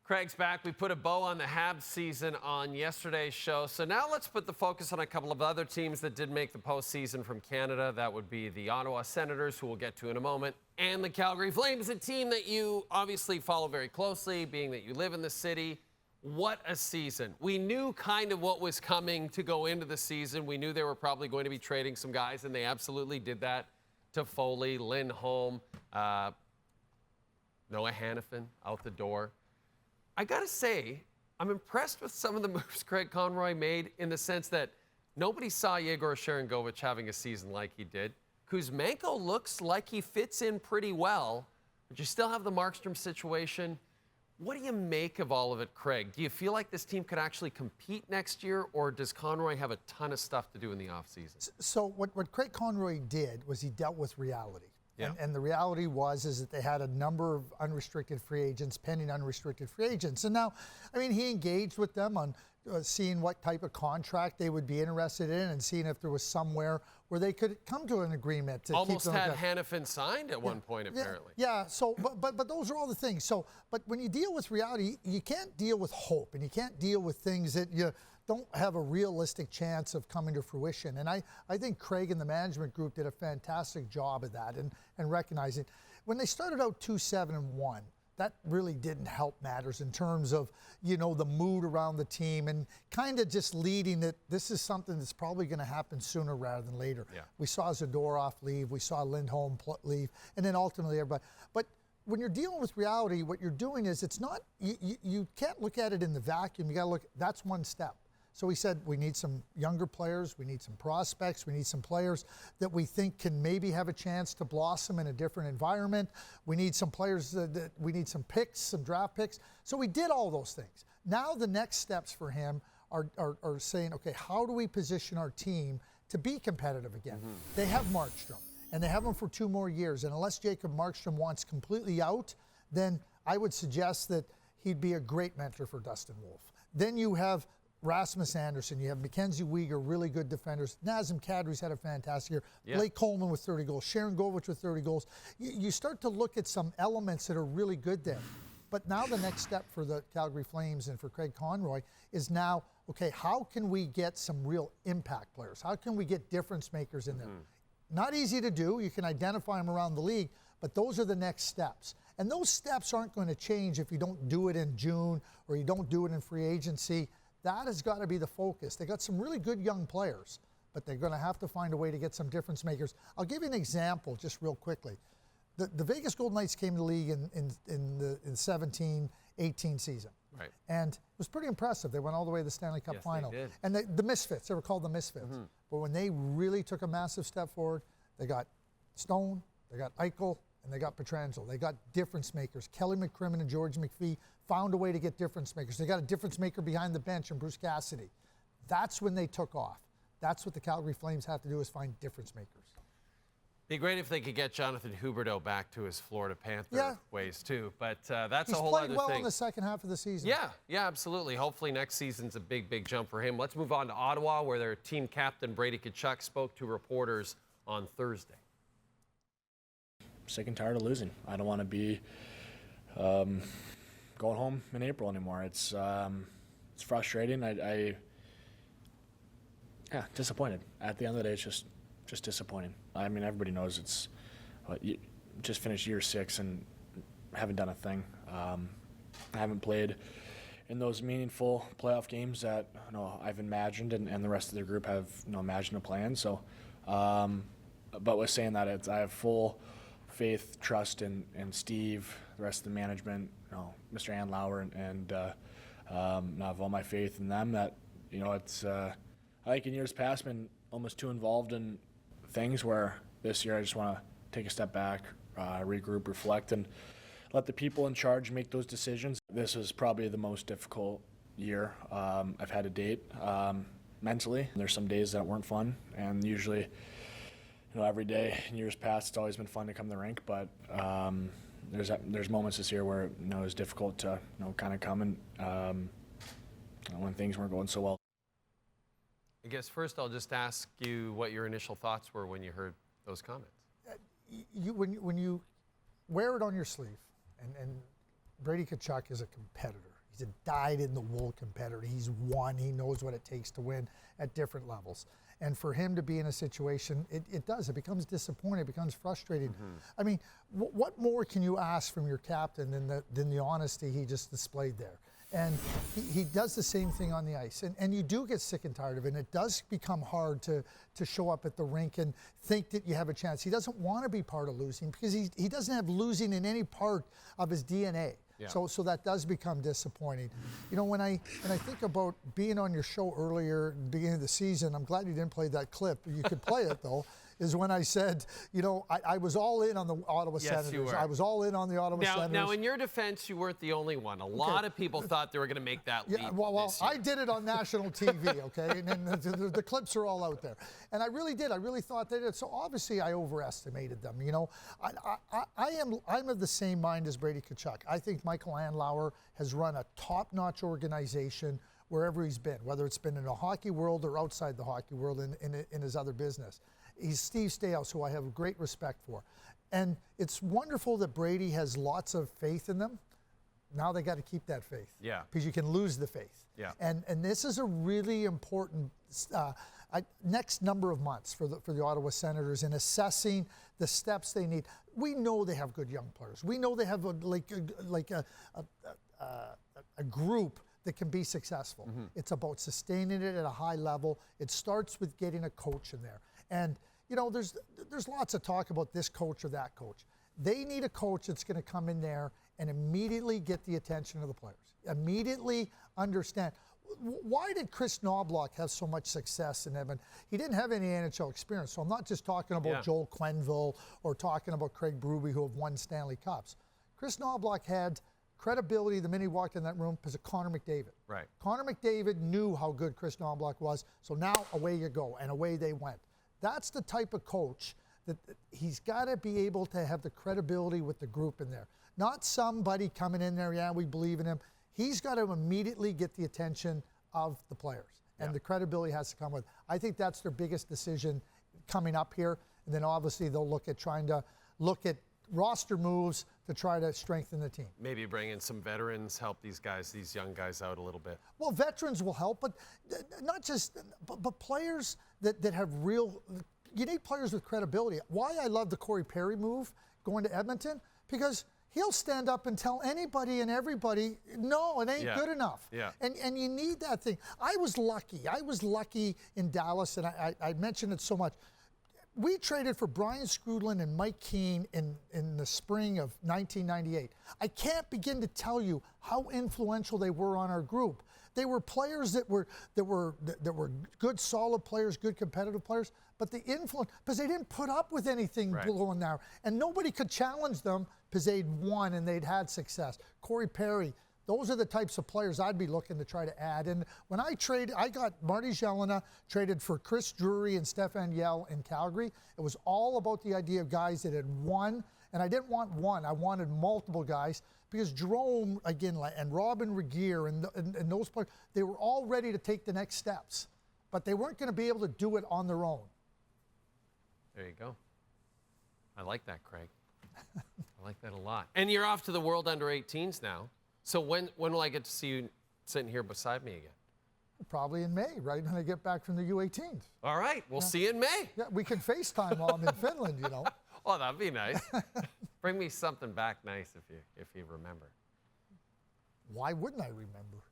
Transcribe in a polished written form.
Craig's back. We put a bow on the Habs season on yesterday's show. So now let's put the focus on a couple of other teams that did make the postseason from Canada. That would be the Ottawa Senators, who we'll get to in a moment, and the Calgary Flames, a team that you obviously follow very closely, being that you live in the city. What a season. We knew kind of what was coming to go into the season. We knew they were probably going to be trading some guys, and they absolutely did that. Toffoli, Lindholm, Noah Hannafin out the door. I got to say, I'm impressed with some of the moves Craig Conroy made in the sense that nobody saw Yegor Sharangovich having a season like he did. Kuzmenko looks like he fits in pretty well, but you still have the Markstrom situation. What do you make of all of it, Craig? Do you feel like this team could actually compete next year, or does Conroy have a ton of stuff to do in the offseason? So what Craig Conroy did was he dealt with reality. Yeah. And the reality was that they had a number of unrestricted free agents, pending unrestricted free agents. And now, I mean, he engaged with them on seeing what type of contract they would be interested in and seeing if there was somewhere where they could come to an agreement. To almost keep had Hannafin signed at one point, apparently. Yeah, so, but those are all the things. So, but when you deal with reality, you can't deal with hope, and you can't deal with things that you don't have a realistic chance of coming to fruition. And I think Craig and the management group did a fantastic job of that and recognizing. When they started out 2-7-1, that really didn't help matters in terms of, the mood around the team and kind of just leading that this is something that's probably going to happen sooner rather than later. Yeah. We saw Zadorov leave, we saw Lindholm leave, and then ultimately everybody. But when you're dealing with reality, what you're doing is it's not, you can't look at it in the vacuum. You got to look, that's one step. So we said we need some younger players, we need some prospects, we need some players that we think can maybe have a chance to blossom in a different environment. We need some players that we need some picks, some draft picks. So we did all those things. Now the next steps for him are saying, okay, how do we position our team to be competitive again? Mm-hmm. They have Markstrom, and they have him for 2 more years. And unless Jacob Markstrom wants completely out, then I would suggest that he'd be a great mentor for Dustin Wolf. Then you have Rasmus Anderson, you have Mackenzie Weegar, really good defenders. Nazem Kadri's had a fantastic year. Yeah. Blake Coleman with 30 goals. Sharangovich with 30 goals. You start to look at some elements that are really good there. But now the next step for the Calgary Flames and for Craig Conroy is now, okay, how can we get some real impact players? How can we get difference makers in there? Mm-hmm. Not easy to do. You can identify them around the league, but those are the next steps. And those steps aren't going to change if you don't do it in June or you don't do it in free agency. That has got to be the focus. They got some really good young players, but they're going to have to find a way to get some difference makers. I'll give you an example just real quickly. The Vegas Golden Knights came to the league in the 17-18 season. Right. And it was pretty impressive. They went all the way to the Stanley Cup final. They did. And the Misfits, they were called the Misfits. Mm-hmm. But when they really took a massive step forward, they got Stone, they got Eichel, and they got Pietrangelo. They got difference makers. Kelly McCrimmon and George McPhee found a way to get difference makers. They got a difference maker behind the bench in Bruce Cassidy. That's when they took off. That's what the Calgary Flames have to do, is find difference makers. Be great if they could get Jonathan Huberdeau back to his Florida Panther ways too, but that's a whole other thing. He's played well in the second half of the season. Yeah, absolutely. Hopefully next season's a big jump for him. Let's move on to Ottawa, where their team captain Brady Tkachuk spoke to reporters on Thursday. Sick and tired of losing. I don't want to be going home in April anymore. It's frustrating. Disappointed. At the end of the day, it's just disappointing. I mean, everybody knows you just finished year 6 and haven't done a thing. I haven't played in those meaningful playoff games that I've imagined and the rest of the group have imagined a plan. So, but with saying that, I have full faith, trust in Steve, the rest of the management, Mr. Andlauer, and I have all my faith in them. That it's I think in years past been almost too involved in things, where this year I just want to take a step back, regroup, reflect, and let the people in charge make those decisions. This was probably the most difficult year I've had to date mentally. There's some days that weren't fun, and usually every day in years past it's always been fun to come to the rink, but there's moments this year where it was difficult to kind of come and when things weren't going so well. I guess first I'll just ask you what your initial thoughts were when you heard those comments. When you wear it on your sleeve, and Brady Tkachuk is a competitor. He's a dyed-in-the-wool competitor. He's won. He knows what it takes to win at different levels. And for him to be in a situation, it becomes disappointing, it becomes frustrating. I mean, what more can you ask from your captain than the honesty he just displayed there? And he does the same thing on the ice. And you do get sick and tired of it. And it does become hard to show up at the rink and think that you have a chance. He doesn't want to be part of losing because he doesn't have losing in any part of his DNA. Yeah. So that does become disappointing. You know, when I think about being on your show earlier, beginning of the season, I'm glad you didn't play that clip. You could play it though. Is when I said, you know, I was all in on the Ottawa Senators. You were. I was all in on the Ottawa Senators. Now, in your defense, you weren't the only one. A lot of people thought they were going to make that leap. Yeah, well, I did it on national TV, okay? And the clips are all out there. And I really did. I really thought they did. So obviously, I overestimated them. You know, I'm of the same mind as Brady Tkachuk. I think Michael Andlauer has run a top-notch organization wherever he's been, whether it's been in the hockey world or outside the hockey world in his other business. He's Steve Staios, who I have great respect for. And it's wonderful that Brady has lots of faith in them. Now they got to keep that faith. Yeah. Because you can lose the faith. Yeah. And this is a really important next number of months for the Ottawa Senators in assessing the steps they need. We know they have good young players. We know they have a group that can be successful. It's about sustaining it at a high level. It starts with getting a coach in there. And, you know, there's lots of talk about this coach or that coach. They need a coach that's going to come in there and immediately get the attention of the players, immediately understand. Why did Chris Knobloch have so much success in Edmonton? He didn't have any NHL experience, so I'm not just talking about Joel Quenneville or talking about Craig Berube, who have won Stanley Cups. Chris Knobloch had credibility the minute he walked in that room because of Connor McDavid. Right. Connor McDavid knew how good Chris Knobloch was, so now away you go, and away they went. That's the type of coach that he's got to be able to have the credibility with the group in there. Not somebody coming in there, yeah, we believe in him. He's got to immediately get the attention of the players, and the credibility has to come with. I think that's their biggest decision coming up here, and then obviously they'll look at trying to look at roster moves to try to strengthen the team. Maybe bring in some veterans, help these young guys out a little bit. Well, veterans will help, but not just, but players that have real, you need players with credibility. Why I love the Corey Perry move going to Edmonton, because he'll stand up and tell anybody and everybody, no, it ain't good enough. Yeah. And you need that thing. I was lucky in Dallas, and I mentioned it so much. We traded for Brian Skrudland and Mike Keane in the spring of 1998. I can't begin to tell you how influential they were on our group. They were players that were good, solid players, good competitive players, but the influence, because they didn't put up with anything below and there, and nobody could challenge them because they'd won and they'd had success. Corey Perry, those are the types of players I'd be looking to try to add. And when I got Marty Jelena traded for Chris Drury and Stefan Yell in Calgary. It was all about the idea of guys that had won. And I didn't want one. I wanted multiple guys because Jerome, again, and Robin Regier and those players, they were all ready to take the next steps. But they weren't going to be able to do it on their own. There you go. I like that, Craig. I like that a lot. And you're off to the World Under-18s now. So when will I get to see you sitting here beside me again? Probably in May, right when I get back from the U18s. All right, we'll see you in May. Yeah, we can FaceTime while I'm in Finland, you know. Oh, that'd be nice. Bring me something back nice if you remember. Why wouldn't I remember?